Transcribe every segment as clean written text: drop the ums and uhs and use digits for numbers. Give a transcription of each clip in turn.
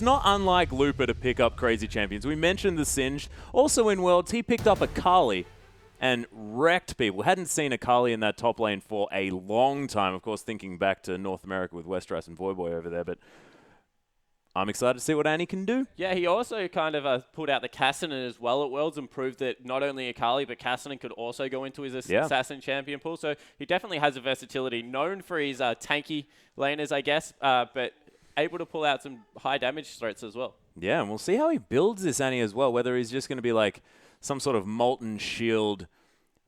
not unlike Lupa to pick up crazy champions. We mentioned the Singed. Also in Worlds, he picked up Akali and wrecked people. Hadn't seen Akali in that top lane for a long time. Of course, thinking back to North America with Westeros and Voyboy over there, but I'm excited to see what Annie can do. Yeah, he also kind of pulled out the Cassinan as well at Worlds and proved that not only Akali, but Cassinan could also go into his Assassin champion pool. So he definitely has a versatility, known for his tanky laners, I guess, but able to pull out some high damage threats as well. Yeah, and we'll see how he builds this Annie as well, whether he's just going to be like some sort of molten shield,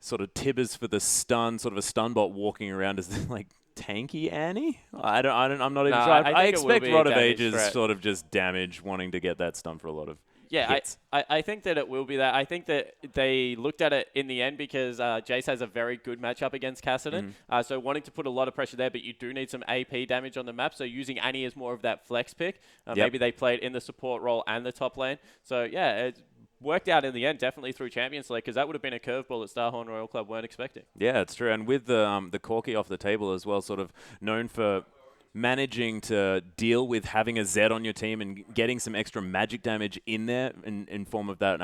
sort of Tibbers for the stun, sort of a stun bot walking around as like tanky Annie? I'm not even sure. I expect Rod of Ages sort of just damage, wanting to get that stun for a lot of hits. I think that it will be that. I think that they looked at it in the end because Jace has a very good matchup against Cassinan. So wanting to put a lot of pressure there, but you do need some AP damage on the map. So using Annie as more of that flex pick. Maybe they played in the support role and the top lane. So yeah, it worked out in the end, definitely through Champions League, because that would have been a curveball that Starhorn Royal Club weren't expecting. Yeah, it's true. And with the Corki off the table as well, sort of known for managing to deal with having a Z on your team and getting some extra magic damage in there in form of that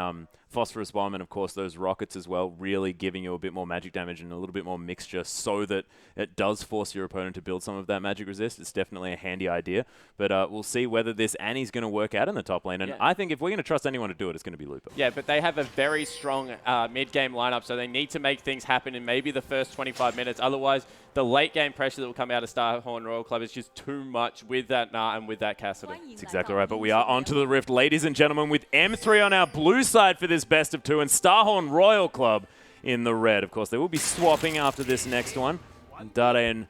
Phosphorus Bomb and, of course, those rockets as well, really giving you a bit more magic damage and a little bit more mixture so that it does force your opponent to build some of that magic resist. It's definitely a handy idea. But we'll see whether this Annie's going to work out in the top lane. And I think if we're going to trust anyone to do it, it's going to be Lupa. Yeah, but they have a very strong mid-game lineup, so they need to make things happen in maybe the first 25 minutes. Otherwise, the late-game pressure that will come out of Starhorn Royal Club is just too much with that Gnar and with that Cassidy. That's exactly right. But we are onto the Rift, ladies and gentlemen, with M3 on our blue side for this best of two and Starhorn Royal Club in the red. Of course, they will be swapping after this next one. And Dade and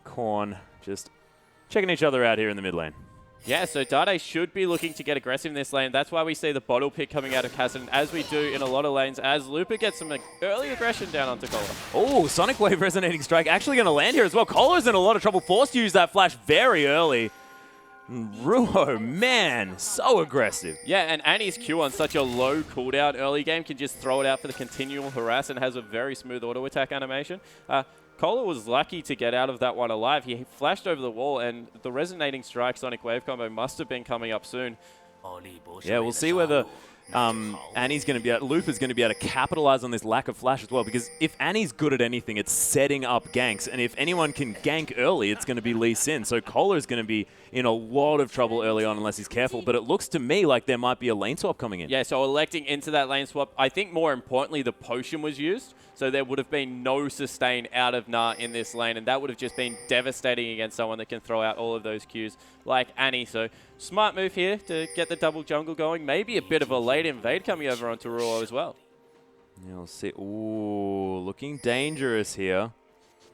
Korn just checking each other out here in the mid lane. Yeah, so Dade should be looking to get aggressive in this lane. That's why we see the bottle pick coming out of Cassidy, as we do in a lot of lanes, as Lupa gets some early aggression down onto Kola. Oh, Sonic Wave Resonating Strike actually going to land here as well. Kola's in a lot of trouble, forced to use that flash very early. Ruo, man, so aggressive. Yeah, and Annie's Q on such a low cooldown early game can just throw it out for the continual harass and has a very smooth auto attack animation. Kola was lucky to get out of that one alive. He flashed over the wall, and the Resonating Strike Sonic Wave combo must have been coming up soon. Yeah, we'll see whether Annie's going to be Lupa's going to be able to capitalize on this lack of flash as well, because if Annie's good at anything, it's setting up ganks, and if anyone can gank early, it's going to be Lee Sin. So Kohler's going to be in a lot of trouble early on unless he's careful, but it looks to me like there might be a lane swap coming in. Yeah, so electing into that lane swap, I think more importantly the potion was used, so there would have been no sustain out of Gnar in this lane, and that would have just been devastating against someone that can throw out all of those Qs like Annie. So smart move here to get the double jungle going. Maybe a bit of a late invade coming over onto Ruo as well. Yeah, we'll see. Ooh, looking dangerous here.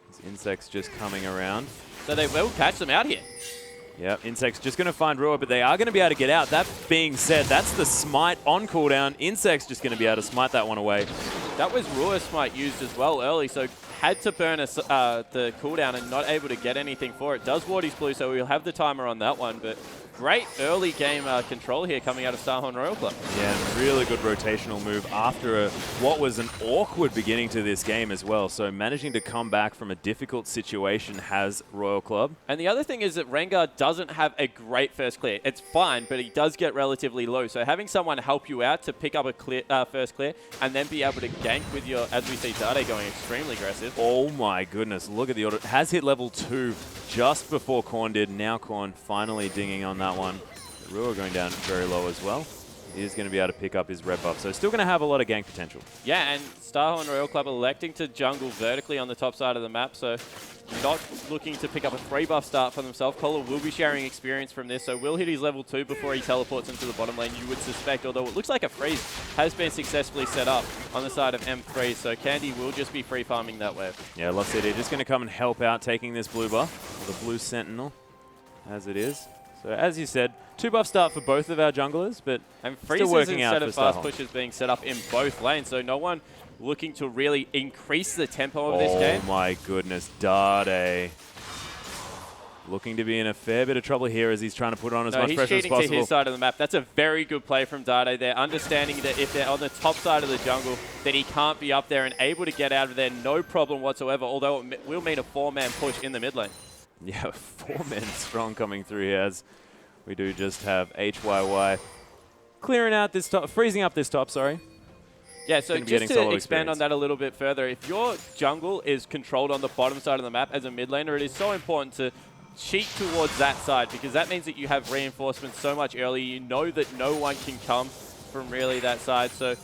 This Insect's just coming around. So they will catch them out here. Yep, Insect's just going to find Ruo, but they are going to be able to get out. That being said, that's the smite on cooldown. Insect's just going to be able to smite that one away. That was Ruo's smite used as well early, so had to burn the cooldown and not able to get anything for it. Does ward his blue, so we'll have the timer on that one, but great early game control here coming out of Starhorn Royal Club. Yeah, really good rotational move after what was an awkward beginning to this game as well. So managing to come back from a difficult situation has Royal Club. And the other thing is that Rengar doesn't have a great first clear. It's fine, but he does get relatively low. So having someone help you out to pick up a first clear and then be able to gank with your, as we see Dade going extremely aggressive. Oh my goodness, look at the order. Has hit level 2 just before Korn did. Now Korn finally dinging on that one. Ruo going down very low as well. He is going to be able to pick up his red buff, so still going to have a lot of gank potential. Yeah, and Starhorn Royal Club electing to jungle vertically on the top side of the map, so not looking to pick up a 3 buff start for themselves. Kola will be sharing experience from this, so will hit his level 2 before he teleports into the bottom lane, you would suspect, although it looks like a freeze has been successfully set up on the side of M3, so Candy will just be free farming that wave. Yeah, Lost City just going to come and help out taking this blue buff, the blue sentinel, as it is. So as you said, 2 buff start for both of our junglers, but still working out for Starhorn. Fast pushes being set up in both lanes, so no one looking to really increase the tempo of this game. Oh my goodness, Dade. Looking to be in a fair bit of trouble here as he's trying to put on as much pressure as possible. He's cheating to his side of the map. That's a very good play from Dade there, understanding that if they're on the top side of the jungle, that he can't be up there and able to get out of there, no problem whatsoever, although it will mean a 4-man push in the mid lane. Yeah, 4 men strong coming through here as We do just have HYY clearing out this top, freezing up this top, sorry. Yeah, so just to expand on that a little bit further, if your jungle is controlled on the bottom side of the map as a mid laner, it is so important to cheat towards that side, because that means that you have reinforcements so much earlier. You know that no one can come from really that side. So,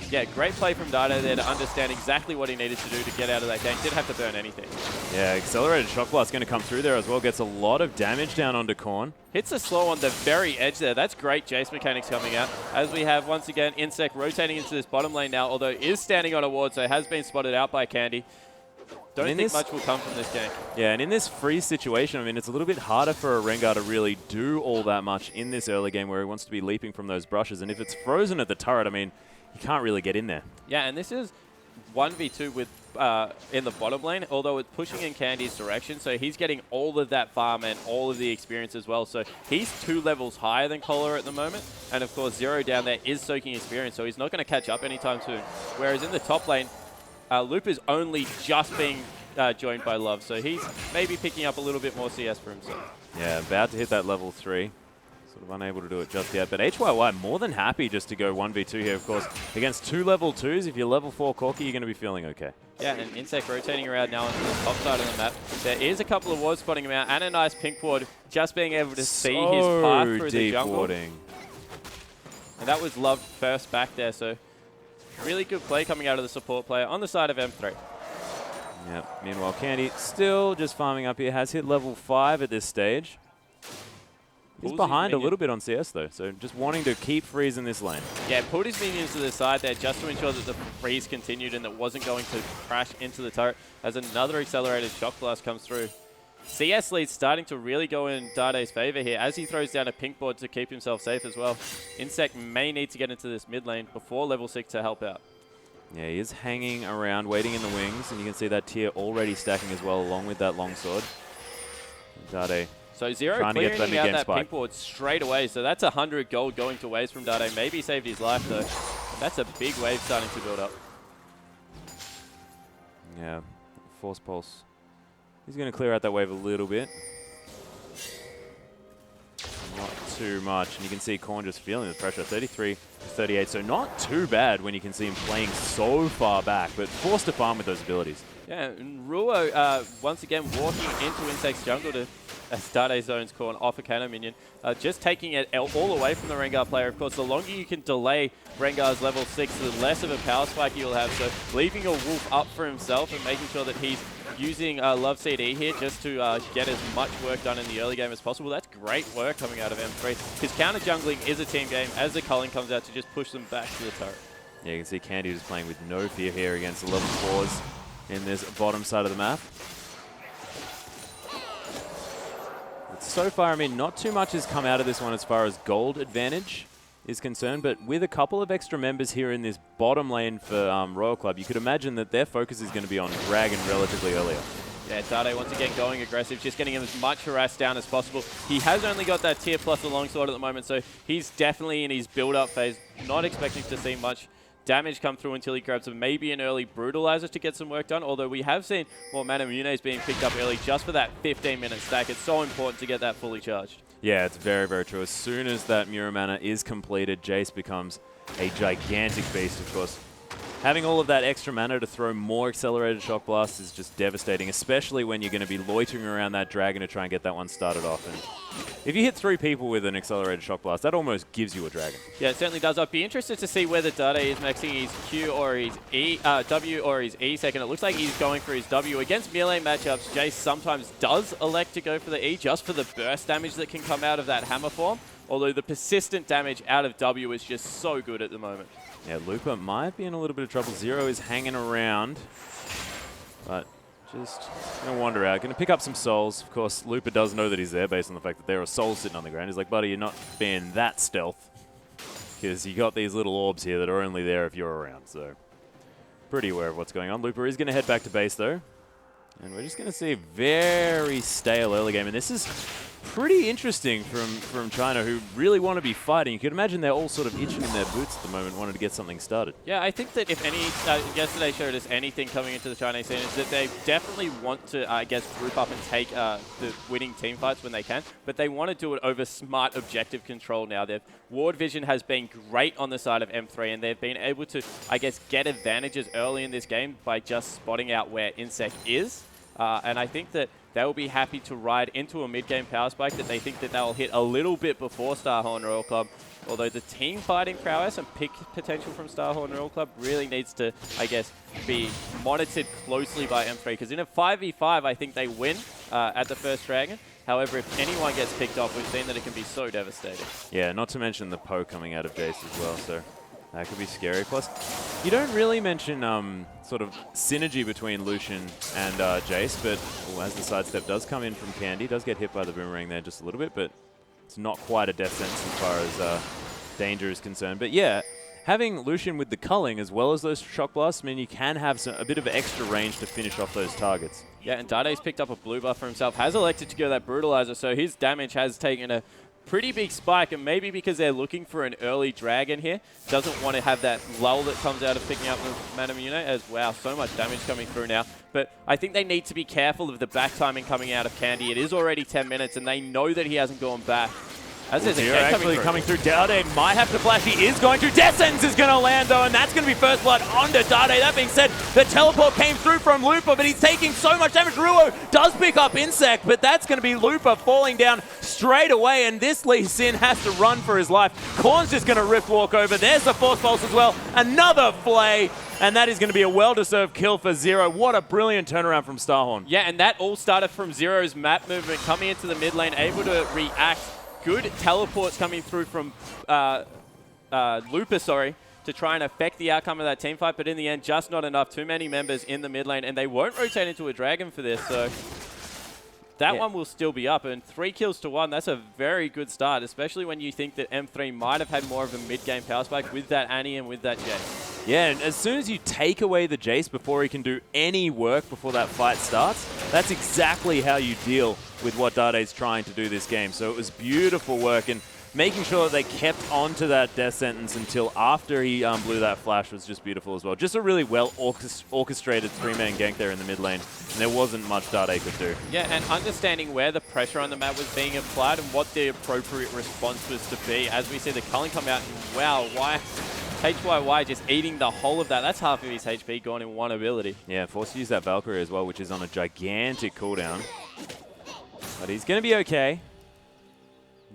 yeah, great play from Dado there to understand exactly what he needed to do to get out of that game. Didn't have to burn anything. Yeah, accelerated shock blast going to come through there as well. Gets a lot of damage down onto Korn. Hits a slow on the very edge there. That's great Jace mechanics coming out. As we have, once again, Insect rotating into this bottom lane now, although is standing on a ward, so has been spotted out by Candy. Don't think much will come from this game. Yeah, and in this freeze situation, I mean, it's a little bit harder for a Rengar to really do all that much in this early game where he wants to be leaping from those brushes. And if it's frozen at the turret, I mean, you can't really get in there. Yeah, and this is 1v2 with in the bottom lane, although it's pushing in Candy's direction, so he's getting all of that farm and all of the experience as well. So he's 2 levels higher than Kohler at the moment, and of course Zero down there is soaking experience, so he's not going to catch up anytime soon. Whereas in the top lane, Loop is only just being joined by Love, so he's maybe picking up a little bit more CS for himself. Yeah, about to hit that level 3. Sort of unable to do it just yet, but HYY more than happy just to go 1v2 here, of course. Against 2 level 2s, if you're level 4 Corki, you're going to be feeling okay. Yeah, and Insect rotating around now onto the top side of the map. There is a couple of wards spotting him out, and a nice pink ward, just being able to see his path through the jungle. Warding. And that was Love first back there, so really good play coming out of the support player on the side of M3. Yep. Meanwhile, Candy still just farming up here, has hit level 5 at this stage. He's behind a little bit on CS though, so just wanting to keep freezing this lane. Yeah, pulled his minions to the side there just to ensure that the freeze continued and that wasn't going to crash into the turret as another accelerated shock blast comes through. CS lead starting to really go in Dade's favor here as he throws down a pink board to keep himself safe as well. Insect may need to get into this mid lane before level 6 to help out. Yeah, he is hanging around, waiting in the wings, and you can see that tier already stacking as well along with that longsword. Dade. So Zero clearing out that pink board straight away. So that's 100 gold going to waste from Dade. Maybe saved his life though. That's a big wave starting to build up. Yeah, Force Pulse. He's going to clear out that wave a little bit. Not too much. And you can see Korn just feeling the pressure. 33-38. So not too bad when you can see him playing so far back, but forced to farm with those abilities. Yeah, and Ruo once again walking into Insect's jungle to Dade zones Korn off a cannon minion. Just taking it all away from the Rengar player. Of course, the longer you can delay Rengar's level 6, the less of a power spike you'll have. So leaving a Wolf up for himself and making sure that he's using Love CD here just to get as much work done in the early game as possible. That's great work coming out of M3. Because counter jungling is a team game as the culling comes out to just push them back to the turret. Yeah, you can see Candy just playing with no fear here against the level 4s in this bottom side of the map. But so far, I mean, not too much has come out of this one as far as gold advantage is concerned, but with a couple of extra members here in this bottom lane for Royal Club, you could imagine that their focus is going to be on Dragon relatively earlier. Yeah, Dade once again going aggressive, just getting him as much harass down as possible. He has only got that tier plus the longsword at the moment, so he's definitely in his build-up phase, not expecting to see much damage come through until he grabs maybe an early Brutalizer to get some work done, although we have seen more Mana Munes being picked up early just for that 15-minute stack. It's so important to get that fully charged. Yeah, it's very, very true. As soon as that Mura Mana is completed, Jace becomes a gigantic beast, of course. Having all of that extra mana to throw more accelerated shock blasts is just devastating, especially when you're going to be loitering around that dragon to try and get that one started off. And if you hit 3 people with an accelerated shock blast, that almost gives you a dragon. Yeah, it certainly does. I'd be interested to see whether Dade is maxing his Q or his W or his E second. It looks like he's going for his W. Against melee matchups, Jace sometimes does elect to go for the E just for the burst damage that can come out of that hammer form, although the persistent damage out of W is just so good at the moment. Yeah, Looper might be in a little bit of trouble. Zero is hanging around, but just going to wander out. Going to pick up some souls. Of course, Looper does know that he's there based on the fact that there are souls sitting on the ground. He's like, buddy, you're not being that stealth because you got these little orbs here that are only there if you're around. So pretty aware of what's going on. Looper is going to head back to base, though. And we're just going to see a very stale early game. And this is pretty interesting from China, who really want to be fighting. You could imagine they're all sort of itching in their boots at the moment, wanting to get something started. Yeah, I think that if any, yesterday showed us anything coming into the Chinese scene is that they definitely want to, I guess, group up and take the winning team fights when they can, but they want to do it over smart objective control now. Their ward vision has been great on the side of M3, and they've been able to, I guess, get advantages early in this game by just spotting out where Insect is. And I think that they will be happy to ride into a mid-game power spike that they think that they'll hit a little bit before Starhorn Royal Club. Although the team fighting prowess and pick potential from Starhorn Royal Club really needs to, I guess, be monitored closely by M3. Because in a 5v5, I think they win at the first Dragon. However, if anyone gets picked off, we've seen that it can be so devastating. Yeah, not to mention the poke coming out of Jace as well, so that could be scary. Plus, you don't really mention sort of synergy between Lucian and Jace, but as the sidestep does come in from Candy, does get hit by the boomerang there just a little bit, but it's not quite a death sentence as far as danger is concerned. But yeah, having Lucian with the culling as well as those shock blasts mean you can have a bit of extra range to finish off those targets. Yeah, and Dade's picked up a blue buff for himself, has elected to go that Brutalizer, so his damage has taken a pretty big spike, and maybe because they're looking for an early Dragon here, doesn't want to have that lull that comes out of picking up the Manamune as, wow, so much damage coming through now. But I think they need to be careful of the back timing coming out of Candy. It is already 10 minutes, and they know that he hasn't gone back. As there's a Zero Ken actually coming through. Dade might have to flash. He is going to. Death Sentence is going to land, though, and that's going to be first blood onto Dade. That being said, the teleport came through from Lupa, but he's taking so much damage. Ruo does pick up Insect, but that's going to be Lupa falling down straight away, and this Lee Sin has to run for his life. Korn's just going to Rift Walk over. There's the Force Pulse as well. Another Flay, and that is going to be a well-deserved kill for Zero. What a brilliant turnaround from Starhorn. Yeah, and that all started from Zero's map movement, coming into the mid lane, able to react. Good teleports coming through from Lupa, to try and affect the outcome of that team fight, but in the end, just not enough. Too many members in the mid lane, and they won't rotate into a Dragon for this, so that one will still be up. And 3 kills to 1, that's a very good start, especially when you think that M3 might have had more of a mid-game power spike with that Annie and with that Jace. Yeah, and as soon as you take away the Jace before he can do any work before that fight starts, that's exactly how you deal with what Dade's trying to do this game. So it was beautiful work, and making sure that they kept onto that death sentence until after he blew that flash was just beautiful as well. Just a really well orchestrated 3-man gank there in the mid lane, and there wasn't much Dade could do. Yeah, and understanding where the pressure on the map was being applied and what the appropriate response was to be. As we see the culling come out, and wow, why HYY just eating the whole of that. That's half of his HP gone in one ability. Yeah, forced to use that Valkyrie as well, which is on a gigantic cooldown. But he's going to be okay.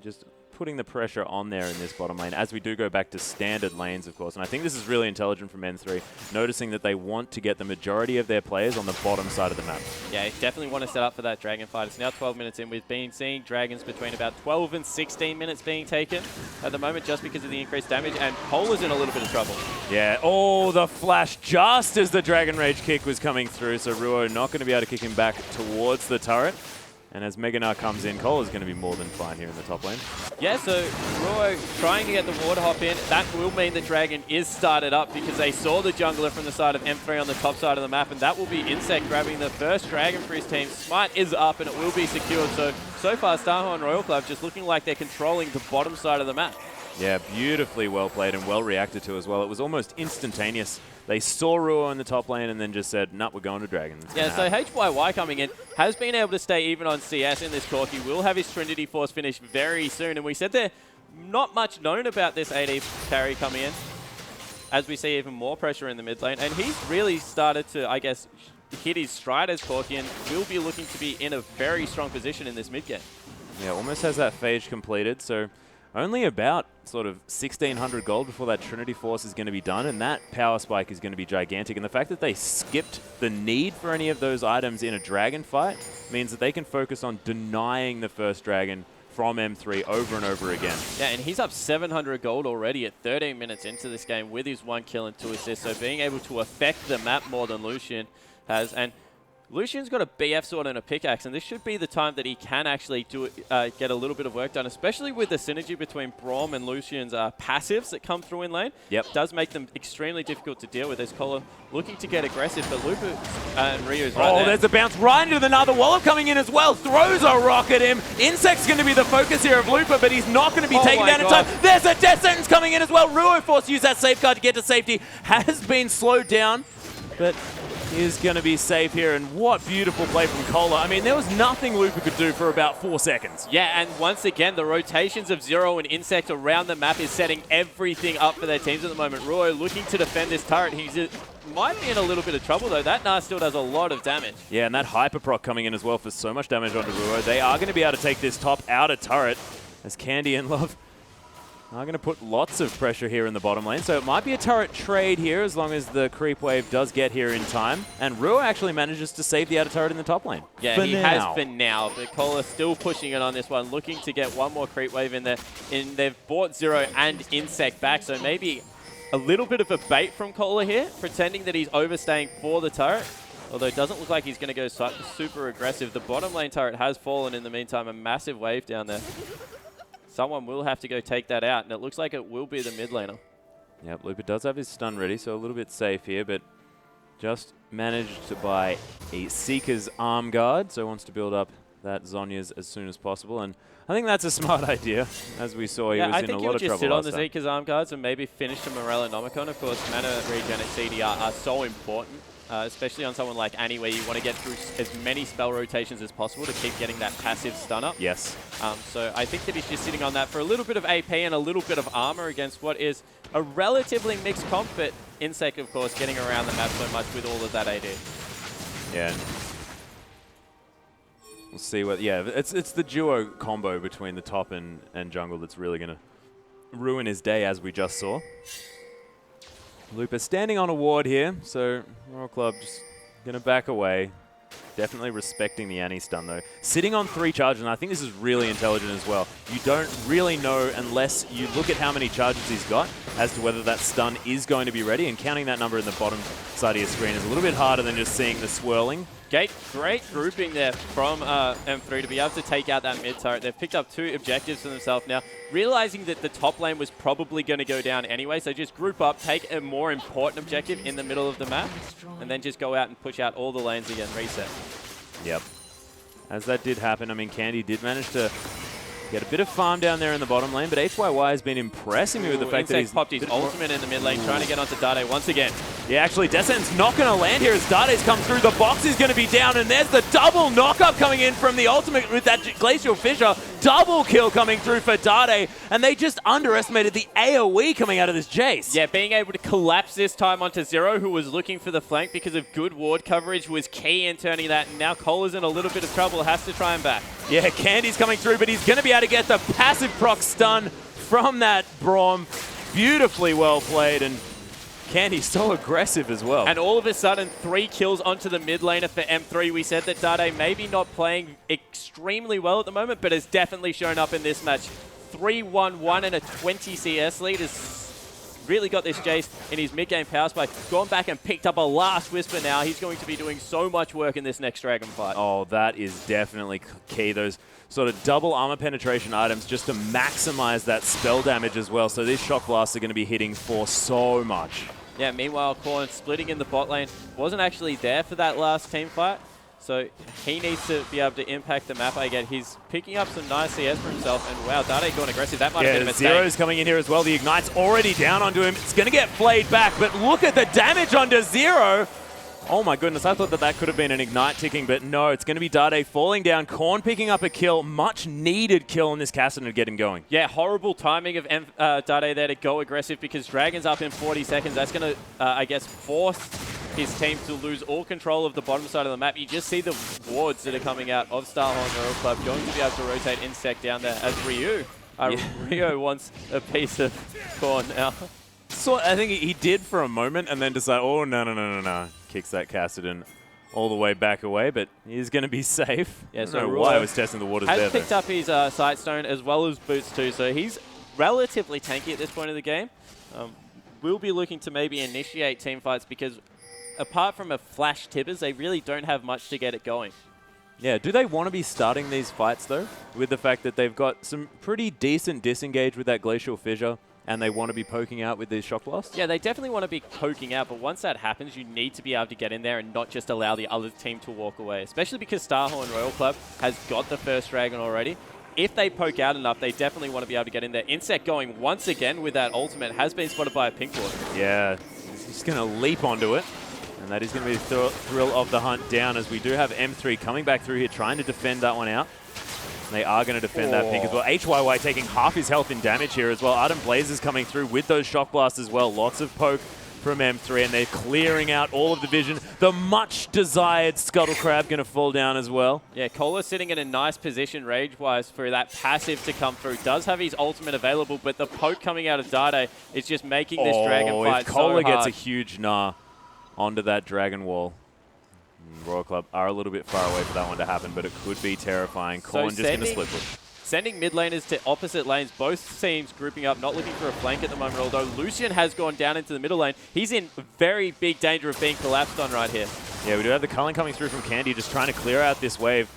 Just putting the pressure on there in this bottom lane as we do go back to standard lanes, of course. And I think this is really intelligent from N3, noticing that they want to get the majority of their players on the bottom side of the map. Yeah, definitely want to set up for that Dragon fight. It's now 12 minutes in. We've been seeing Dragons between about 12 and 16 minutes being taken at the moment just because of the increased damage, and Polar's in a little bit of trouble. Yeah, oh, the flash just as the Dragon Rage kick was coming through, so Ruo not going to be able to kick him back towards the turret. And as Meganar comes in, Cole is going to be more than fine here in the top lane. Yeah, so Ruo trying to get the water hop in. That will mean the Dragon is started up because they saw the jungler from the side of M3 on the top side of the map, and that will be Insect grabbing the first Dragon for his team. Smite is up and it will be secured. So far, Starhorn Royal Club just looking like they're controlling the bottom side of the map. Yeah, beautifully well played and well reacted to as well. It was almost instantaneous. They saw Ruo in the top lane and then just said, nah, we're going to Dragon. Yeah, so HYY coming in has been able to stay even on CS in this Corki. Will have his Trinity Force finish very soon. And we said there not much known about this AD carry coming in, as we see even more pressure in the mid lane. And he's really started to, I guess, hit his stride as Corki and will be looking to be in a very strong position in this mid game. Yeah, almost has that phase completed. So only about sort of 1,600 gold before that Trinity Force is going to be done, and that power spike is going to be gigantic. And the fact that they skipped the need for any of those items in a Dragon fight means that they can focus on denying the first Dragon from M3 over and over again. Yeah, and he's up 700 gold already at 13 minutes into this game with his 1 kill and 2 assists, so being able to affect the map more than Lucian has. And Lucian's got a BF sword and a pickaxe, and this should be the time that he can actually do get a little bit of work done, especially with the synergy between Braum and Lucian's passives that come through in lane. Yep. Does make them extremely difficult to deal with. There's Kola looking to get aggressive, but Lupa and Ryu's right there. There's a bounce right into another Wallop coming in as well. Throws a rock at him. Insect's going to be the focus here of Lupa, but he's not going to be taken down in time. There's a death sentence coming in as well. Ruo forced to use that safeguard to get to safety. Has been slowed down, but is going to be safe here, and what beautiful play from Kola. I mean, there was nothing Lupa could do for about 4 seconds. Yeah, and once again, the rotations of Zero and Insect around the map is setting everything up for their teams at the moment. Ruo looking to defend this turret. He might be in a little bit of trouble, though. That Gnar still does a lot of damage. Yeah, and that Hyper Proc coming in as well for so much damage onto Ruo. They are going to be able to take this top outer turret as Candy and Love are going to put lots of pressure here in the bottom lane. So it might be a turret trade here as long as the creep wave does get here in time. And Ruo actually manages to save the outer turret in the top lane. Yeah, he has for now. But Kola still pushing it on this one, looking to get one more creep wave in there. They've bought Zero and Insect back, so maybe a little bit of a bait from Kola here, pretending that he's overstaying for the turret. Although it doesn't look like he's going to go super aggressive. The bottom lane turret has fallen in the meantime. A massive wave down there. Someone will have to go take that out, and it looks like it will be the mid laner. Yep, Lupa does have his stun ready, so a little bit safe here, but just managed to buy a Seeker's arm guard, so wants to build up that Zhonya's as soon as possible, and I think that's a smart idea. As we saw, he was in a lot of trouble. I think he'll just sit on the Seeker's arm guards and maybe finish the Morella Nomicon. Of course, mana regen and CDR are so important. Especially on someone like Annie, where you want to get through as many spell rotations as possible to keep getting that passive stun up. Yes. So I think that he's just sitting on that for a little bit of AP and a little bit of armor against what is a relatively mixed comp, but Insect, of course, getting around the map so much with all of that AD. Yeah. We'll see what... Yeah, it's the duo combo between the top and jungle that's really going to ruin his day, as we just saw. Lupa standing on a ward here, so Royal Club just going to back away. Definitely respecting the Annie stun, though. Sitting on 3 charges, and I think this is really intelligent as well. You don't really know unless you look at how many charges he's got as to whether that stun is going to be ready, and counting that number in the bottom side of your screen is a little bit harder than just seeing the swirling. Great grouping there from M3 to be able to take out that mid turret. They've picked up 2 objectives for themselves now, realizing that the top lane was probably going to go down anyway, so just group up, take a more important objective in the middle of the map, and then just go out and push out all the lanes again, reset. Yep. As that did happen, I mean, Candy did manage to get a bit of farm down there in the bottom lane, but HYY has been impressing me with the fact that he's popped his ultimate in the mid lane, trying to get onto Dade once again. Yeah, actually, Descent's not going to land here as Dade's come through. The box is going to be down, and there's the double knock-up coming in from the ultimate with that Glacial Fissure. Double kill coming through for Dade, and they just underestimated the AoE coming out of this Jace. Yeah, being able to collapse this time onto Zero, who was looking for the flank because of good ward coverage, was key in turning that, and now Cola's in a little bit of trouble, has to try and back. Yeah, Candy's coming through, but he's going to be able to get the passive proc stun from that Braum. Beautifully well played, and Candy's so aggressive as well. And all of a sudden, 3 kills onto the mid laner for M3. We said that Dade maybe not playing extremely well at the moment, but has definitely shown up in this match. 3-1-1 and a 20 CS lead has really got this Jace in his mid-game power spike. Gone back and picked up a last Whisper now. He's going to be doing so much work in this next Dragon fight. Oh, that is definitely key. Those sort of double armor penetration items just to maximize that spell damage as well. So these shock blasts are going to be hitting for so much. Yeah, meanwhile, Korn splitting in the bot lane. Wasn't actually there for that last team fight. So he needs to be able to impact the map. Again, he's picking up some nice CS for himself. And wow, Dade going aggressive. That might have been a mistake. Zero's coming in here as well. The Ignite's already down onto him. It's going to get flayed back, but look at the damage onto Zero. Oh my goodness, I thought that could have been an Ignite ticking, but no, it's going to be Dade falling down. Korn picking up a kill, much needed kill in this Cassidy to get him going. Yeah, horrible timing of Dade there to go aggressive because Dragon's up in 40 seconds. That's going to, I guess, force his team to lose all control of the bottom side of the map. You just see the wards that are coming out of Starhorn Royal Club going to be able to rotate Insect down there as Ryu. Rio wants a piece of Korn now. So I think he did for a moment and then decided, oh, no. Kicks that Cassidy all the way back away, but he's going to be safe. Yeah, I don't know why I was testing the waters there. Has picked up his Sightstone as well as Boots too, so he's relatively tanky at this point of the game. We'll be looking to maybe initiate team fights because apart from a flash Tibbers, they really don't have much to get it going. Yeah, do they want to be starting these fights, though, with the fact that they've got some pretty decent disengage with that Glacial Fissure, and they want to be poking out with these Shock Blasts? Yeah, they definitely want to be poking out, but once that happens, you need to be able to get in there and not just allow the other team to walk away, especially because Starhorn Royal Club has got the first Dragon already. If they poke out enough, they definitely want to be able to get in there. Insect going once again with that ultimate has been spotted by a pink ward. Yeah, he's going to leap onto it. And that is going to be the thrill of the hunt down, as we do have M3 coming back through here, trying to defend that one out. They are going to defend that pink as well. HYY taking half his health in damage here as well. Ardent Blaze is coming through with those Shock Blasts as well. Lots of poke from M3, and they're clearing out all of the vision. The much-desired Scuttle Crab going to fall down as well. Yeah, Cola sitting in a nice position range-wise for that passive to come through. Does have his ultimate available, but the poke coming out of Dade is just making this Dragon fight if Cola so hard. gets a huge nah onto that Dragon Wall, Royal Club are a little bit far away for that one to happen, but it could be terrifying. Corn just going to split push. Sending mid laners to opposite lanes, both teams grouping up, not looking for a flank at the moment, although Lucian has gone down into the middle lane. He's in very big danger of being collapsed on right here. Yeah, we do have the culling coming through from Candy, just trying to clear out this wave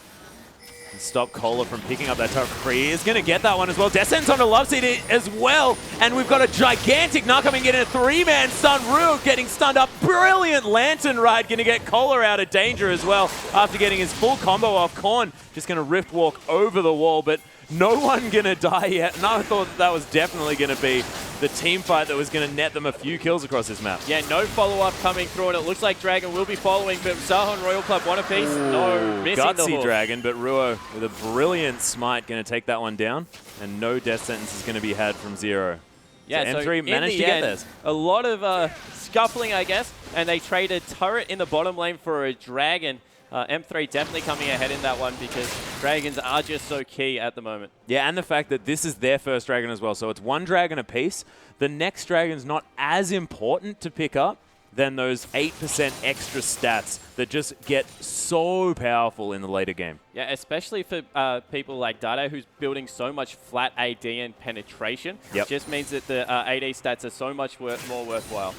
and stop Cola from picking up that turret for free. He is going to get that one as well. Descent's on the love seat as well, and we've got a gigantic now coming in, a three-man stun. Rue getting stunned up. Brilliant Lantern Ride, going to get Cola out of danger as well after getting his full combo off. Korn just going to Rift Walk over the wall, but no one going to die yet. And I thought that was definitely going to be the team fight that was going to net them a few kills across this map. Yeah, no follow-up coming through, and it looks like Dragon will be following, but Starhorn Royal Club one apiece. No, missing the gutsy hook. Dragon, but Ruo with a brilliant smite going to take that one down, and no death sentence is going to be had from Zero. Yeah, so M3 managed to get this. A lot of scuffling, I guess, and they trade a turret in the bottom lane for a Dragon. M3 definitely coming ahead in that one because Dragons are just so key at the moment. Yeah, and the fact that this is their first Dragon as well, so it's one Dragon apiece. The next Dragon's not as important to pick up than those 8% extra stats that just get so powerful in the later game. Yeah, especially for people like Dade, who's building so much flat AD and penetration. Yep. It just means that the AD stats are so much more worthwhile.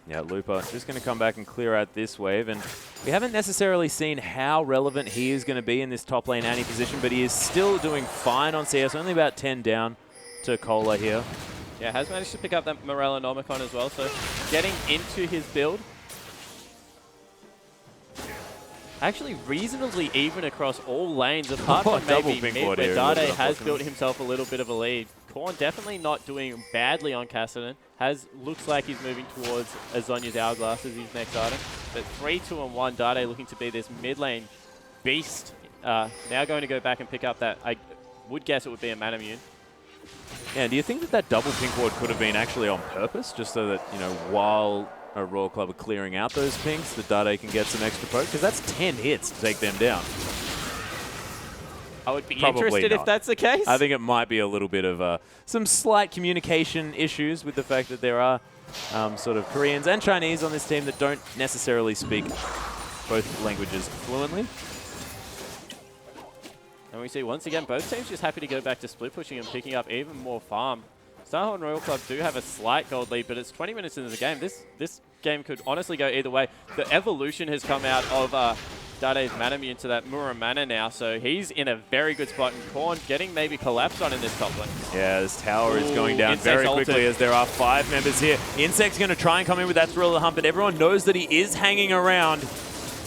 Yeah, Looper just going to come back and clear out this wave, and we haven't necessarily seen how relevant he is going to be in this top lane Annie position, but he is still doing fine on CS, only about 10 down to Cola here. Yeah, has managed to pick up that Morellonomicon as well, so getting into his build. Actually reasonably even across all lanes, apart from maybe mid, where Dade has built himself a little bit of a lead. Korn definitely not doing badly on Kassadin. Looks like he's moving towards Azonya's Hourglass as his next item. But 3, 2, and 1, Dade looking to be this mid lane beast. Now going to go back and pick up that, I would guess it would be a Manamune. Yeah, do you think that that double pink ward could have been actually on purpose, just so that, you know, while a Royal Club are clearing out those pinks, the Dade can get some extra poke? Because that's 10 hits to take them down. I would be Probably interested not. if that's the case. I think it might be a little bit of some slight communication issues with the fact that there are sort of Koreans and Chinese on this team that don't necessarily speak both languages fluently. And we see once again both teams just happy to go back to split pushing and picking up even more farm. Starhorn Royal Club do have a slight gold lead, but it's 20 minutes into the game. This game could honestly go either way. The evolution has come out of Dade's Manamune to that Muramana now, so he's in a very good spot. And Korn getting maybe collapsed on in this top lane. Yeah, this tower is going down very quickly as there are 5 members here. Insect's going to try and come in with that thrill of the hunt, but everyone knows that he is hanging around.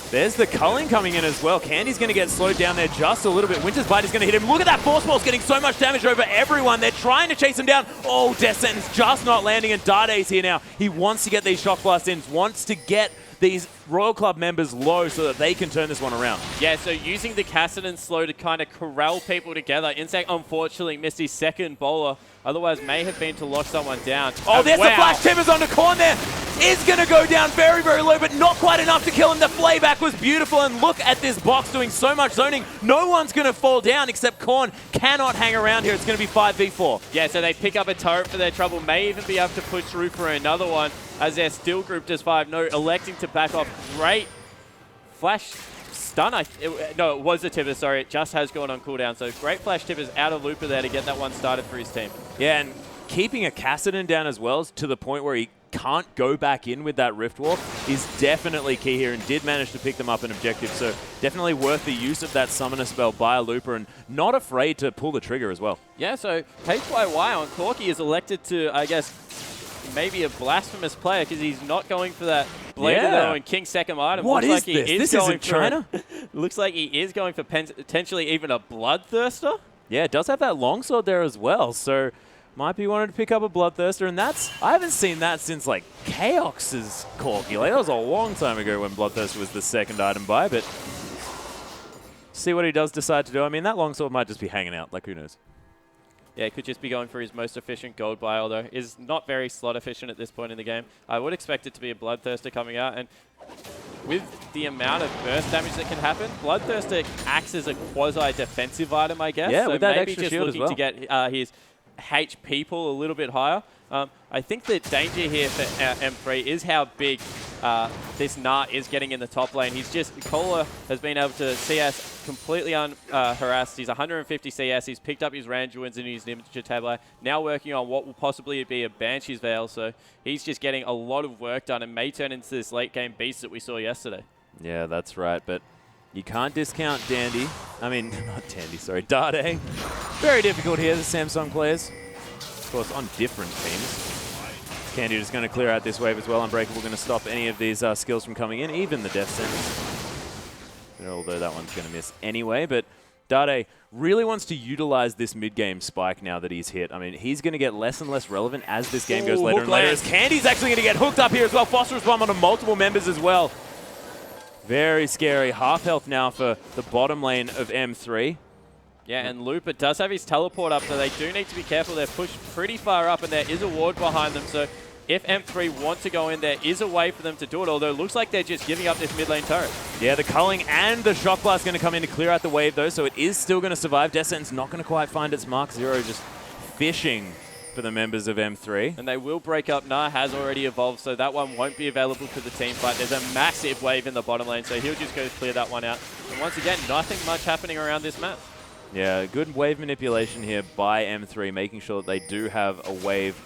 There's the culling coming in as well. Candy's going to get slowed down there just a little bit. Winter's Bite is going to hit him. Look at that Force Pulse getting so much damage over everyone. They're trying to chase him down. Oh, Death Sentence just not landing, and Dade's here now. He wants to get these Shock Blast in, wants to get these Royal Club members low so that they can turn this one around. Yeah, so using the Kassadin slow to kind of corral people together. Insect unfortunately missed his second bowler. Otherwise may have been to lock someone down. Oh, there's the Flash Timbers onto Korn there. Is going to go down very, very low, but not quite enough to kill him. The playback was beautiful, and look at this box doing so much zoning. No one's going to fall down except Korn cannot hang around here. It's going to be 5v4. Yeah, so they pick up a turret for their trouble. May even be able to push through for another one as they're still grouped as 5. No, electing to back off. Great Flash stun. No, it was a Tibbers, sorry. It just has gone on cooldown. So great Flash Tibbers out of Looper there to get that one started for his team. Yeah, and keeping a Kassadin down as well to the point where he can't go back in with that Rift Wall is definitely key here, and did manage to pick them up an objective. So definitely worth the use of that Summoner spell by a Looper, and not afraid to pull the trigger as well. Yeah, so HYY on Corki is elected to, I guess, maybe a blasphemous player because he's not going for that Blade of the and King's second item. What looks is like this? He is This going isn't China? looks like he is going for potentially even a Bloodthirster. Yeah, it does have that longsword there as well, so might be wanting to pick up a Bloodthirster, and I haven't seen that since like Chaos's Corki. Like, that was a long time ago when Bloodthirster was the second item buy, but see what he does decide to do. I mean, that longsword might just be hanging out, like who knows. Yeah, he could just be going for his most efficient gold buy, although is not very slot efficient at this point in the game. I would expect it to be a Bloodthirster coming out, and with the amount of burst damage that can happen, Bloodthirster acts as a quasi-defensive item, I guess. Yeah, so with that maybe extra just shield as looking well. to get his HP pool a little bit higher. I think the danger here for M3 is how big this Nart is getting in the top lane. Kola has been able to CS completely unharassed. He's 150 CS. He's picked up his Randuins and his Ninja Tablet. Now working on what will possibly be a Banshee's Veil. So he's just getting a lot of work done and may turn into this late game beast that we saw yesterday. Yeah, that's right, but you can't discount Dandy. I mean, not Dandy, sorry, Dade. Very difficult here, the Samsung players. Of course, on different teams. Candy just going to clear out this wave as well. Unbreakable going to stop any of these skills from coming in, even the Death Sentence. Although that one's going to miss anyway, but Dade really wants to utilize this mid-game spike now that he's hit. I mean, he's going to get less and less relevant as this game goes later and later. As Candy's actually going to get hooked up here as well. Phosphorus Bomb onto multiple members as well. Very scary. Half health now for the bottom lane of M3. Yeah, and Looper does have his teleport up, so they do need to be careful. They're pushed pretty far up, and there is a ward behind them. So if M3 want to go in, there is a way for them to do it, although it looks like they're just giving up this mid lane turret. Yeah, the culling and the shock blast going to come in to clear out the wave, though, so it is still going to survive. Death Sentence not going to quite find its mark. Zero just fishing for the members of M3. And they will break up. Nah has already evolved, so that one won't be available to the team fight. There's a massive wave in the bottom lane, so he'll just go clear that one out. And once again, nothing much happening around this map. Yeah, good wave manipulation here by M3, making sure that they do have a wave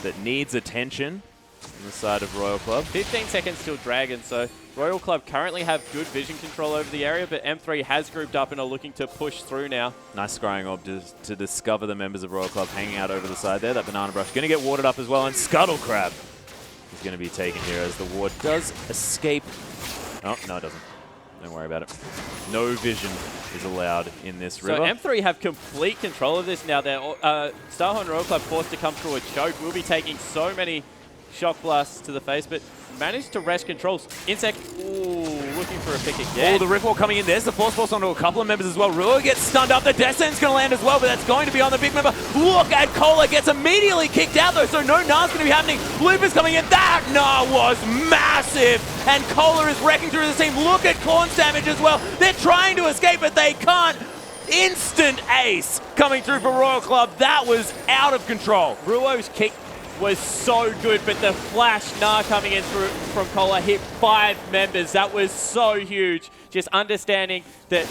that needs attention on the side of Royal Club. 15 seconds till Dragon, so Royal Club currently have good vision control over the area, but M3 has grouped up and are looking to push through now. Nice scrying orb to discover the members of Royal Club hanging out over the side there. That Banana Brush going to get warded up as well, and Scuttle Crab is going to be taken here as the ward does escape. Oh, no, it doesn't. Don't worry about it. No vision is allowed in this river. So M3 have complete control of this now. They're Starhorn Royal Club forced to come through a choke. We'll be taking so many shock blasts to the face, but managed to wrest controls. Insect, looking for a pick again. Oh, the Rift Wall coming in. There's the Force Pulse onto a couple of members as well. Rua gets stunned up. The Death Sentence going to land as well, but that's going to be on the big member. Look at Kola. Gets immediately kicked out, though, so no Nar's going to be happening. Looper's coming in. That Nar was massive, and Kola is wrecking through the team. Look at Korn's damage as well. They're trying to escape, but they can't. Instant ace coming through for Royal Club. That was out of control. Ruo's kick was so good, but the flash Nar coming in through from Kola hit 5 members. That was so huge. Just understanding that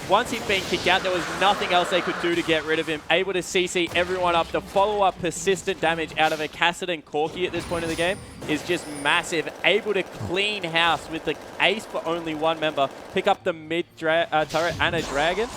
once he'd been kicked out, there was nothing else they could do to get rid of him. Able to CC everyone up. The follow-up persistent damage out of a Cassidy and Corki at this point in the game is just massive. Able to clean house with the ace for only one member. Pick up the mid turret and a dragon.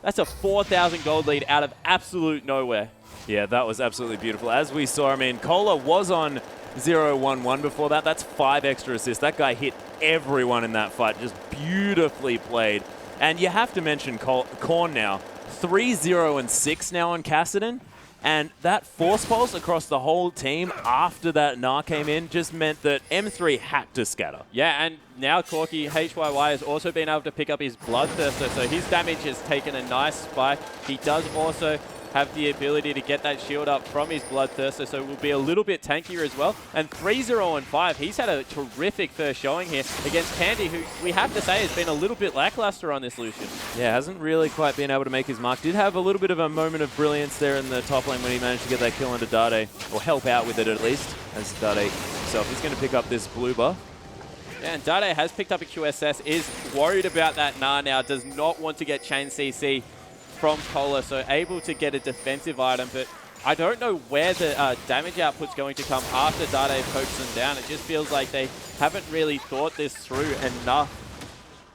That's a 4,000 gold lead out of absolute nowhere. Yeah, that was absolutely beautiful. As we saw, I mean, Kola was on 0-1-1 before that. That's 5 extra assists. That guy hit everyone in that fight. Just beautifully played. And you have to mention Korn now. 3-0-6 now on Cassidy. And that Force Pulse across the whole team after that Nar came in just meant that M3 had to scatter. Yeah, and now Corki, HYY, has also been able to pick up his Bloodthirster, so his damage has taken a nice spike. He does also have the ability to get that shield up from his Bloodthirster, so will be a little bit tankier as well. And 3-0-5, he's had a terrific first showing here against Candy, who we have to say has been a little bit lackluster on this Lucian. Yeah, hasn't really quite been able to make his mark. Did have a little bit of a moment of brilliance there in the top lane when he managed to get that kill onto Dade, or help out with it at least, as Dade himself. He's going to pick up this blue buff. Yeah, and Dade has picked up a QSS, is worried about that Nar now, does not want to get chain CC from Kola, so able to get a defensive item, but I don't know where the damage output's going to come after Dade pokes them down. It just feels like they haven't really thought this through enough.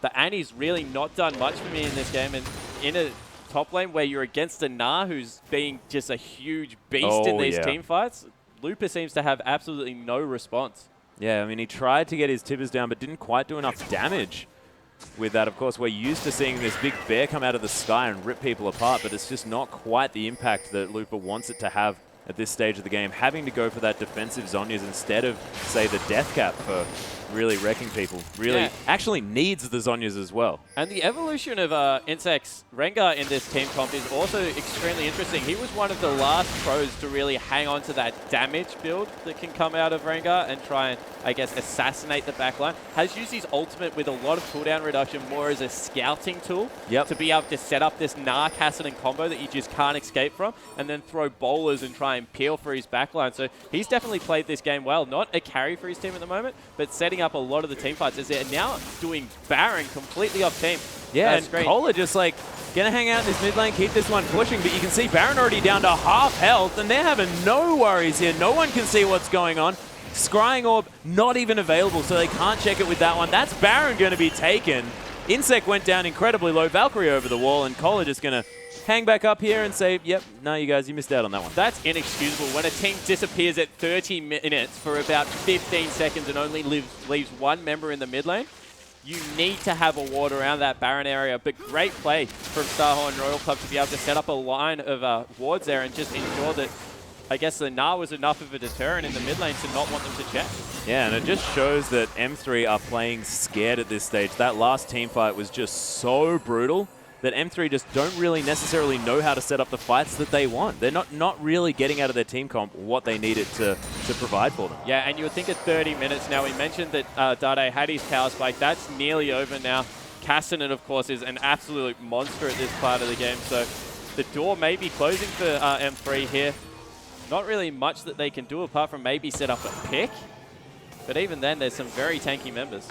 The Annie's really not done much for me in this game, and in a top lane where you're against a Nah who's being just a huge beast in these team fights, Lupa seems to have absolutely no response. Yeah, I mean, he tried to get his tippers down, but didn't quite do enough damage with that. Of course, we're used to seeing this big bear come out of the sky and rip people apart, but it's just not quite the impact that Lupa wants it to have at this stage of the game, having to go for that defensive Zhonya's instead of, say, the death cap for really wrecking people. Really actually needs the Zhonya's as well. And the evolution of Insect's Rengar in this team comp is also extremely interesting. He was one of the last pros to really hang on to that damage build that can come out of Rengar and try and, I guess, assassinate the backline. Has used his ultimate with a lot of cooldown reduction more as a scouting tool to be able to set up this Nah Kassadin combo that you just can't escape from, and then throw bowlers and try and peel for his backline. So he's definitely played this game well. Not a carry for his team at the moment, but setting up a lot of the team fights as they're now doing Baron completely off team. Yeah, and Cola just like gonna hang out in this mid lane, keep this one pushing, but you can see Baron already down to half health, and they're having no worries here. No one can see what's going on. Scrying Orb not even available, so they can't check it with that one. That's Baron going to be taken. Insect went down incredibly low. Valkyrie over the wall, and Cola just going to hang back up here and say, yep, no, you guys, you missed out on that one. That's inexcusable. When a team disappears at 30 minutes for about 15 seconds and only leaves one member in the mid lane, you need to have a ward around that Baron area. But great play from Starhorn Royal Club to be able to set up a line of wards there and just ensure that, I guess, the Nah was enough of a deterrent in the mid lane to not want them to check. Yeah, and it just shows that M3 are playing scared at this stage. That last team fight was just so brutal that M3 just don't really necessarily know how to set up the fights that they want. They're not really getting out of their team comp what they needed to provide for them. Yeah, and you would think at 30 minutes now, we mentioned that Dade had his power spike. That's nearly over now. Kassadin, of course, is an absolute monster at this part of the game, so the door may be closing for M3 here. Not really much that they can do apart from maybe set up a pick. But even then, there's some very tanky members.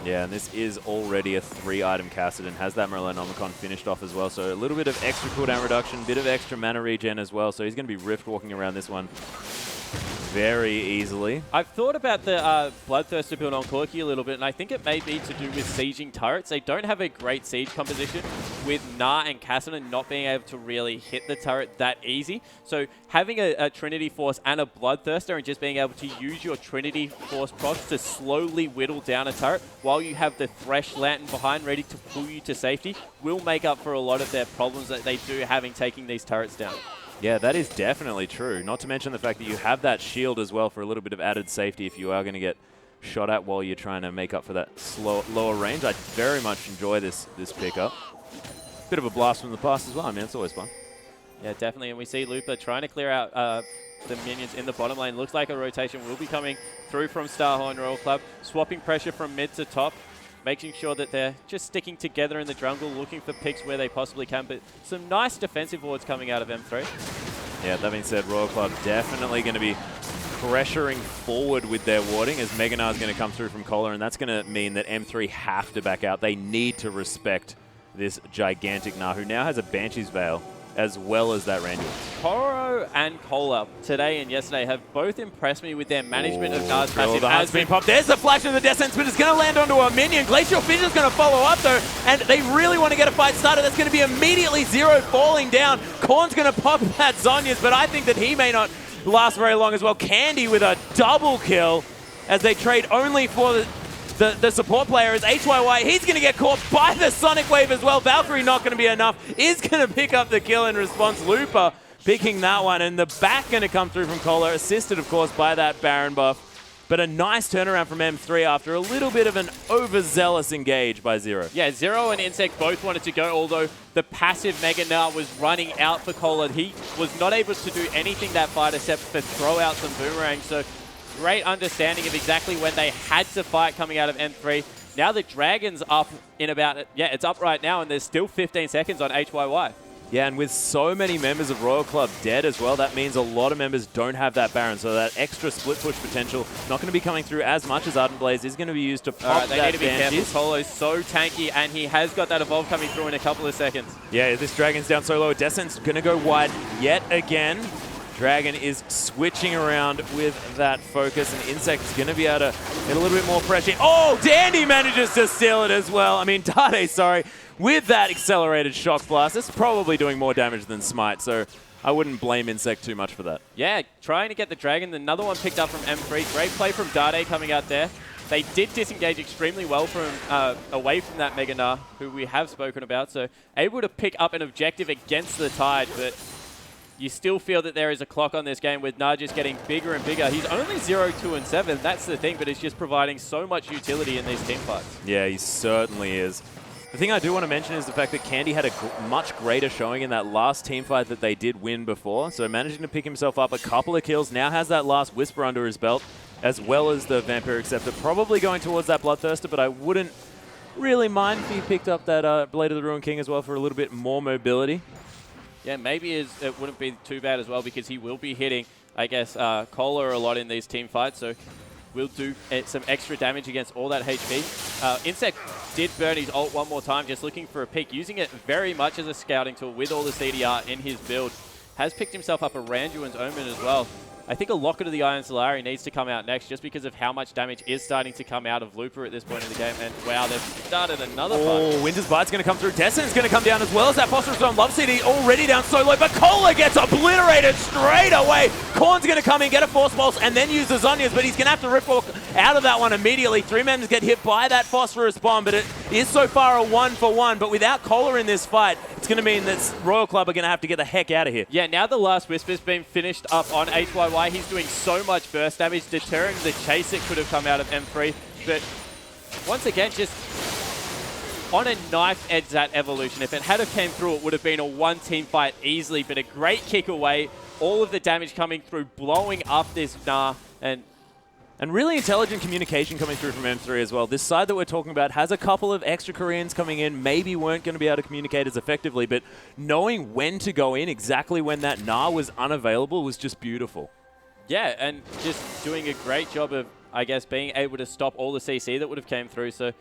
Yeah, and this is already a 3-item Kassadin. Has that Merlinomicon finished off as well. So a little bit of extra cooldown reduction, bit of extra mana regen as well. So he's going to be Rift walking around this one very easily. I've thought about the Bloodthirster build on Corki a little bit, and I think it may be to do with sieging turrets. They don't have a great siege composition with Nah and Kassadin not being able to really hit the turret that easy. So having a Trinity Force and a Bloodthirster and just being able to use your Trinity Force procs to slowly whittle down a turret while you have the Thresh Lantern behind ready to pull you to safety will make up for a lot of their problems that they do having taking these turrets down. Yeah, that is definitely true. Not to mention the fact that you have that shield as well for a little bit of added safety if you are going to get shot at while you're trying to make up for that lower range. I very much enjoy this pickup. Bit of a blast from the past as well. I mean, it's always fun. Yeah, definitely. And we see Lupa trying to clear out the minions in the bottom lane. Looks like a rotation will be coming through from Starhorn Royal Club. Swapping pressure from mid to top, making sure that they're just sticking together in the jungle, looking for picks where they possibly can. But some nice defensive wards coming out of M3. Yeah, that being said, Royal Club definitely going to be pressuring forward with their warding as Meganar is going to come through from Cola, and that's going to mean that M3 have to back out. They need to respect this gigantic Nah, who now has a Banshee's Veil as well as that Randuin. Koro and Cola today and yesterday have both impressed me with their management of Nah's passive. The heart's been popped. There's the flash of the Death Sentence, but it's going to land onto a minion. Glacial Fission's going to follow up though, and they really want to get a fight started. That's going to be immediately Zero falling down. Korn's going to pop that Zhonya's, but I think that he may not last very long as well. Candy with a double kill as they trade only for the support player is HYY. He's going to get caught by the Sonic Wave as well. Valkyrie not going to be enough. Is going to pick up the kill in response. Lupa picking that one. And the back going to come through from Cola, assisted, of course, by that Baron buff. But a nice turnaround from M3 after a little bit of an overzealous engage by Zero. Yeah, Zero and Insect both wanted to go, although the passive Mega Nah was running out for Cola. He was not able to do anything that fight except for throw out some boomerangs. So great understanding of exactly when they had to fight coming out of M3. Now the Dragon's up in about, yeah, it's up right now, and there's still 15 seconds on HYY. Yeah, and with so many members of Royal Club dead as well, that means a lot of members don't have that Baron, so that extra split push potential not going to be coming through as much as Ardent Blaze is going to be used to pop they that need to be Banshees. careful. Solo's so tanky, and he has got that Evolve coming through in a couple of seconds. Yeah, this Dragon's down so low. Descent's going to go wide yet again. Dragon is switching around with that focus, and Insect is going to be able to get a little bit more pressure. Oh, Dandy manages to steal it as well. I mean, Dade, sorry, with that accelerated shock blast, it's probably doing more damage than Smite, so I wouldn't blame Insect too much for that. Yeah, trying to get the Dragon. Another one picked up from M3. Great play from Dade coming out there. They did disengage extremely well from away from that Mega Gnar, who we have spoken about, so able to pick up an objective against the Tide, but you still feel that there is a clock on this game with Gnar just getting bigger and bigger. He's only 0, 2, and 7. That's the thing, but he's just providing so much utility in these team fights. Yeah, he certainly is. The thing I do want to mention is the fact that Candy had a much greater showing in that last team fight that they did win before. So managing to pick himself up a couple of kills, now has that last Whisper under his belt, as well as the Vampiric Scepter. Probably going towards that Bloodthirster, but I wouldn't really mind if he picked up that Blade of the Ruined King as well for a little bit more mobility. Yeah, maybe it wouldn't be too bad as well because he will be hitting, I guess, Kohler a lot in these team fights, so will do some extra damage against all that HP. Insect did burn his ult one more time, just looking for a pick, using it very much as a scouting tool with all the CDR in his build. Has picked himself up a Randuin's Omen as well. I think a Locket of the Iron Solari needs to come out next just because of how much damage is starting to come out of Looper at this point in the game. And wow, they've started another fight. Oh, Winter's Bite's going to come through. Destin's going to come down as well as that Phosphorus Storm. Love City already down so low, but Kohler gets obliterated straight away. Korn's going to come in, get a Force Pulse, and then use the Zhonya's, but he's going to have to rip out of that one immediately. 3 members get hit by that Phosphorus Bomb, but it is so far a 1-for-1. But without Kohler in this fight, it's going to mean that Royal Club are going to have to get the heck out of here. Yeah, now the last Whisper's been finished up on HYY. He's doing so much burst damage, deterring the chase that could have come out of M3. But once again, just on a knife edge that evolution. If it had have came through, it would have been a one-team fight easily, but a great kick away. All of the damage coming through, blowing up this Gnar, and really intelligent communication coming through from M3 as well. This side that we're talking about has a couple of extra Koreans coming in, maybe weren't going to be able to communicate as effectively, but knowing when to go in, exactly when that Gnar was unavailable, was just beautiful. Yeah, and just doing a great job of, I guess, being able to stop all the CC that would have came through. So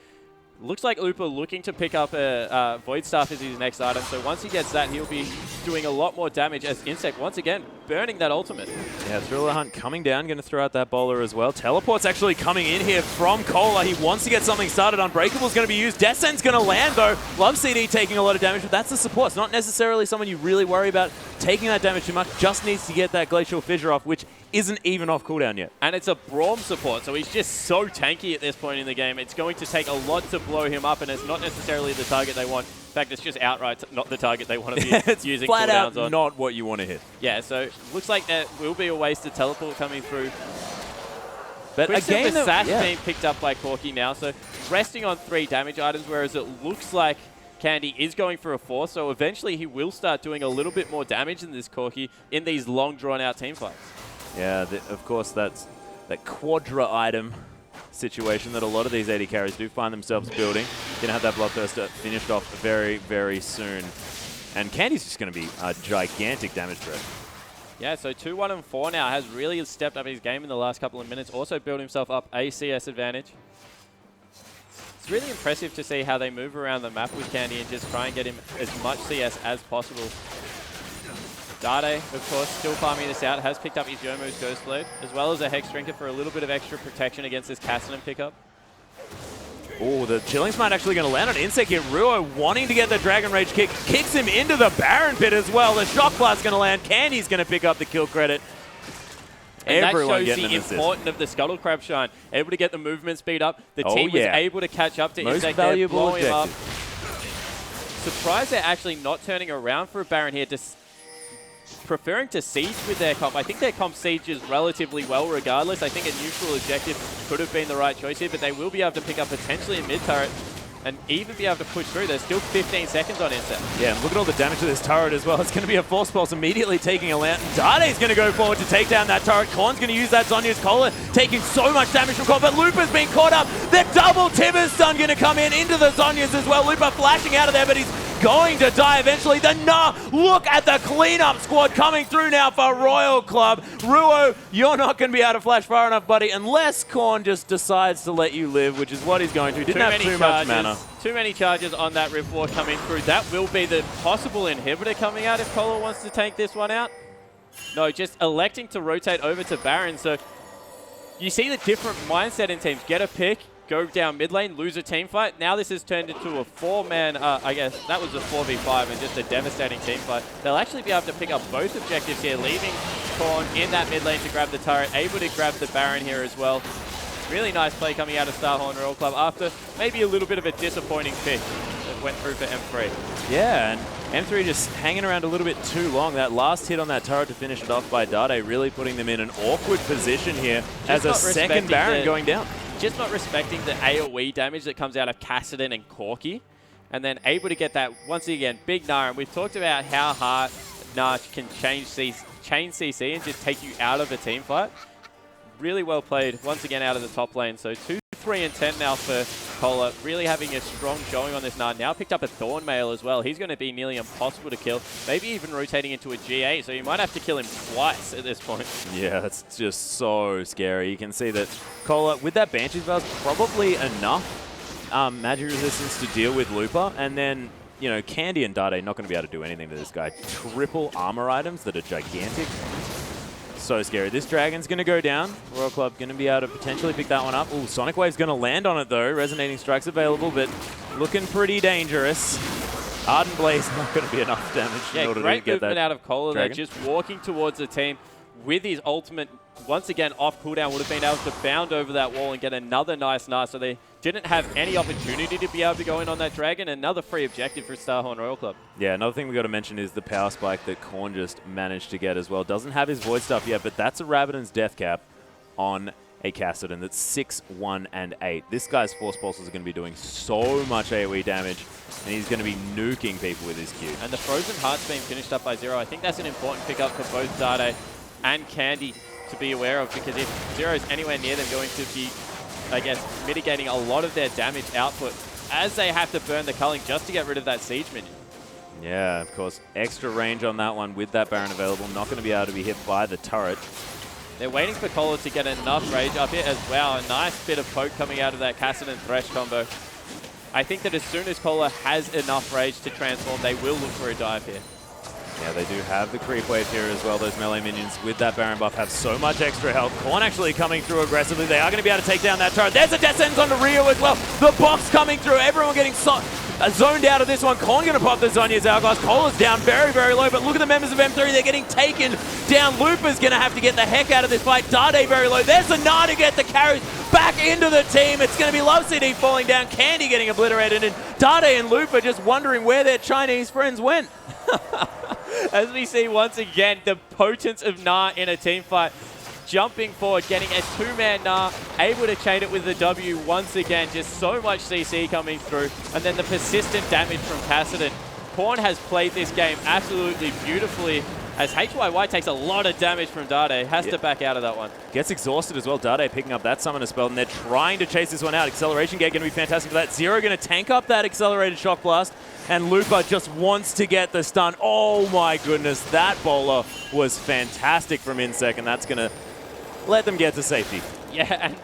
looks like Upa looking to pick up a Void Staff as his next item. So once he gets that, he'll be doing a lot more damage as Insect, once again, burning that ultimate. Yeah, Thriller Hunt coming down, going to throw out that bowler as well. Teleport's actually coming in here from Kohler. He wants to get something started. Unbreakable's going to be used. Descent's going to land, though. Love CD taking a lot of damage, but that's the support. It's not necessarily someone you really worry about taking that damage too much. Just needs to get that Glacial Fissure off, which isn't even off cooldown yet. And it's a Braum support, so he's just so tanky at this point in the game. It's going to take a lot to blow him up, and it's not necessarily the target they want. In fact, it's just outright not the target they want to be it's using flat cooldowns out on. Not what you want to hit. Yeah, so looks like that will be a wasted teleport coming through. But again, the Sash being picked up by Corki now, so resting on 3 damage items, whereas it looks like Candy is going for a 4, so eventually he will start doing a little bit more damage than this Corki in these long drawn-out team fights. Yeah, of course, that's that Quadra item situation that a lot of these AD carries do find themselves building. Going to have that Bloodthirster finished off very, very soon. And Candy's just going to be a gigantic damage threat. Yeah, so 2, 1, and 4 now has really stepped up his game in the last couple of minutes. Also built himself up a CS advantage. It's really impressive to see how they move around the map with Candy and just try and get him as much CS as possible. Dade, of course, still farming this out, has picked up his Youmuu's Ghost Blade, as well as a Hex Drinker for a little bit of extra protection against this Cassinan pickup. Oh, the Chilling Smite actually going to land on Insect here. Ruo wanting to get the Dragon Rage kick, kicks him into the Baron Pit as well. The Shock Blast going to land. Candy's going to pick up the kill credit. And Everyone that shows the importance of the Scuttle Crab Shine. Able to get the movement speed up. The team was able to catch up to Insect there, blow him up. Surprised they're actually not turning around for a Baron here, just preferring to siege with their comp. I think their comp sieges relatively well regardless. I think a neutral objective could have been the right choice here, but they will be able to pick up potentially a mid-turret and even be able to push through. There's still 15 seconds on Insect. Yeah, and look at all the damage to this turret as well. It's going to be a Force Pulse immediately taking a lantern. Dade's going to go forward to take down that turret. Korn's going to use that Zhonya's Kohler, taking so much damage from Korn, but Lupa's being caught up. The double Tibbers stun going to come in into the Zhonya's as well. Lupa flashing out of there, but he's going to die eventually. The look at the cleanup squad coming through now for Royal Club. Ruo, you're not going to be able to flash far enough, buddy, unless Korn just decides to let you live, which is what he's going to. Didn't have too much mana. Too many charges on that Rift War coming through. That will be the possible inhibitor coming out if Kohler wants to take this one out. No, just electing to rotate over to Baron. So you see the different mindset in teams. Get a pick, go down mid lane, lose a team fight. Now this has turned into a 4-man, I guess that was a 4v5 and just a devastating team fight. They'll actually be able to pick up both objectives here, leaving Korn in that mid lane to grab the turret, able to grab the Baron here as well. Really nice play coming out of Starhorn Royal Club after maybe a little bit of a disappointing pick that went through for M3. Yeah, and M3 just hanging around a little bit too long. That last hit on that turret to finish it off by Dade really putting them in an awkward position here as a second Baron going down. Just not respecting the AoE damage that comes out of Kassadin and Corki, and then able to get that, once again, big Gnar. And we've talked about how hard Gnar can chain CC and just take you out of a team fight. Really well played, once again, out of the top lane. So 2, 3, and 10 now for Cola. Really having a strong showing on this Gnar. Now picked up a Thornmail as well. He's going to be nearly impossible to kill. Maybe even rotating into a G8, so you might have to kill him twice at this point. Yeah, that's just so scary. You can see that Cola, with that Banshee spell, is probably enough magic resistance to deal with Looper. And then, you know, Candy and Dade not going to be able to do anything to this guy. Triple armor items that are gigantic. So scary. This Dragon's going to go down. Royal Club going to be able to potentially pick that one up. Ooh, Sonic Wave's going to land on it though. Resonating Strike's available, but looking pretty dangerous. Ardent Blaze not going to be enough damage in order to get that. Great movement out of Cola there, just walking towards the team with his ultimate, once again off cooldown, would have been able to bound over that wall and get another nice Gnar. So they didn't have any opportunity to be able to go in on that Dragon. Another free objective for Starhorn Royal Club. Yeah, another thing we got to mention is the power spike that Korn just managed to get as well. Doesn't have his Void stuff yet, but that's a Rabadon's death cap on a Kassadin that's 6, 1, and 8. This guy's Force Pulses are going to be doing so much AoE damage, and he's going to be nuking people with his Q. And the Frozen Heart's being finished up by Zero. I think that's an important pickup for both Dade and Candy to be aware of, because if Zero's anywhere near them, going to be, I guess, mitigating a lot of their damage output as they have to burn the culling just to get rid of that siege minion. Yeah, of course, extra range on that one with that Baron available. Not going to be able to be hit by the turret. They're waiting for Cola to get enough rage up here as well. A nice bit of poke coming out of that Kassadin Thresh combo. I think that as soon as Cola has enough rage to transform, they will look for a dive here. Yeah, they do have the creep wave here as well. Those melee minions with that Baron buff have so much extra health. Korn actually coming through aggressively. They are going to be able to take down that turret. There's a death sentence onto Rio as well. The box coming through. Everyone getting zoned out of this one. Korn going to pop the Zhonya's Hourglass. Cola's down very, very low, but look at the members of M3. They're getting taken down. Looper's going to have to get the heck out of this fight. Dade very low. There's a Gnar to get the carries back into the team. It's going to be Love CD falling down. Candy getting obliterated, and Dade and Looper just wondering where their Chinese friends went. As we see once again, the potence of Gnar in a team fight. Jumping forward, getting a 2-man Gnar, able to chain it with the W once again. Just so much CC coming through. And then the persistent damage from Kassadin. Korn has played this game absolutely beautifully, as HYY takes a lot of damage from Dade. Has to back out of that one. Gets exhausted as well. Dade picking up that summoner spell, and they're trying to chase this one out. Acceleration Gate going to be fantastic for that. Zero going to tank up that accelerated shock blast, and Looper just wants to get the stun. Oh my goodness, that bowler was fantastic from Insec, and that's going to let them get to safety. Yeah, and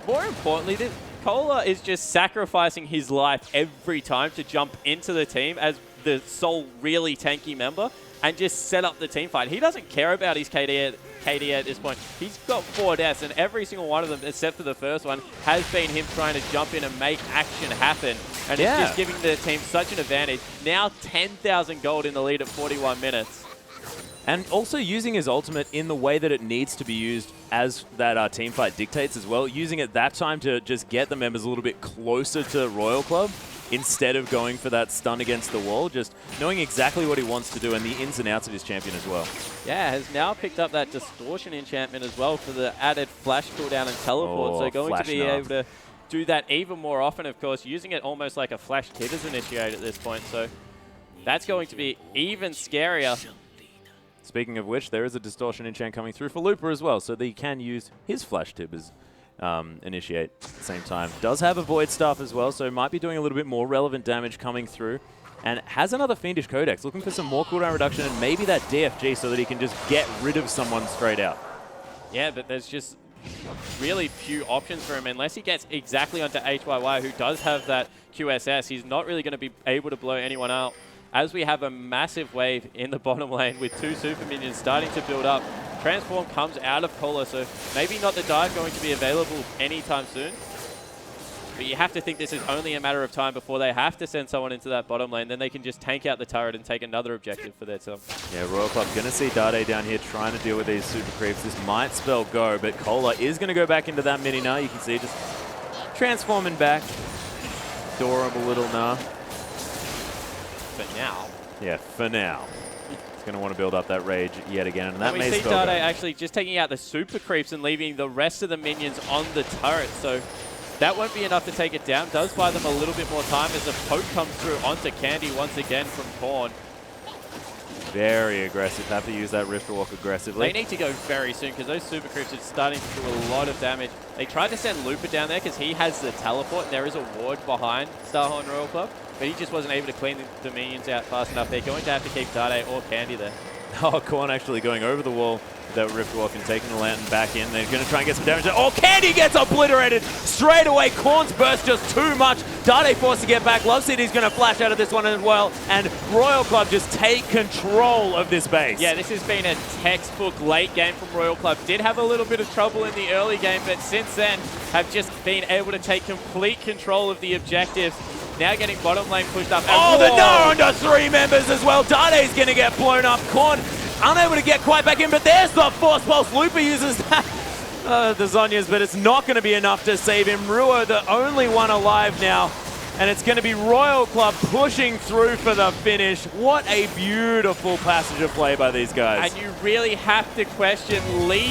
more importantly, Cola is just sacrificing his life every time to jump into the team as the sole really tanky member and just set up the team fight. He doesn't care about his KD at this point. He's got 4 deaths, and every single one of them, except for the first one, has been him trying to jump in and make action happen. And it's just giving the team such an advantage. Now 10,000 gold in the lead at 41 minutes. And also using his ultimate in the way that it needs to be used as that team fight dictates as well. Using it that time to just get the members a little bit closer to Royal Club instead of going for that stun against the wall. Just knowing exactly what he wants to do and the ins and outs of his champion as well. Yeah, has now picked up that Distortion enchantment as well for the added flash cooldown and teleport. So going to be able to do that even more often, of course, using it almost like a flash tip as initiate at this point. So that's going to be even scarier. Speaking of which, there is a Distortion enchant coming through for Looper as well, so that he can use his flash tip as initiate at the same time. Does have a Void Staff as well, so might be doing a little bit more relevant damage coming through. And has another Fiendish Codex, looking for some more cooldown reduction and maybe that DFG so that he can just get rid of someone straight out. Yeah, but there's just really few options for him. Unless he gets exactly onto HYY, who does have that QSS, he's not really going to be able to blow anyone out as we have a massive wave in the bottom lane with 2 super minions starting to build up. Transform comes out of Cola, so maybe not the dive going to be available anytime soon. But you have to think this is only a matter of time before they have to send someone into that bottom lane. Then they can just tank out the turret and take another objective for their team. Yeah, Royal Club going to see Dade down here trying to deal with these super creeps. This might spell go, but Cola is going to go back into that mini now. You can see just transforming back. Adorable little nah. But now. Yeah, for now. He's going to want to build up that rage yet again. And that we may see spell Dade go. actually just taking out the super creeps and leaving the rest of the minions on the turret. So that won't be enough to take it down. Does buy them a little bit more time as the poke comes through onto Candy once again from Korn. Very aggressive. Have to use that Rift Walk aggressively. They need to go very soon because those super creeps are starting to do a lot of damage. They tried to send Looper down there because he has the teleport. And there is a ward behind Starhorn Royal Club, but he just wasn't able to clean the minions out fast enough. They're going to have to keep Dade or Candy there. Oh, Korn actually going over the wall with that Rift Walk and taking the Lantern back in. They're going to try and get some damage. Oh, Candy gets obliterated straight away. Korn's burst just too much. Dade forced to get back. Love City's going to flash out of this one as well. And Royal Club just take control of this base. Yeah, this has been a textbook late game from Royal Club. Did have a little bit of trouble in the early game, but since then have just been able to take complete control of the objectives. Now getting bottom lane pushed up. Oh, the Gnar under 3 members as well. Dade's going to get blown up. Korn unable to get quite back in, but there's the Force Pulse. Looper uses that. The Zhonya's, but it's not going to be enough to save him. Ruo, the only one alive now. And it's going to be Royal Club pushing through for the finish. What a beautiful passage of play by these guys. And you really have to question Lee.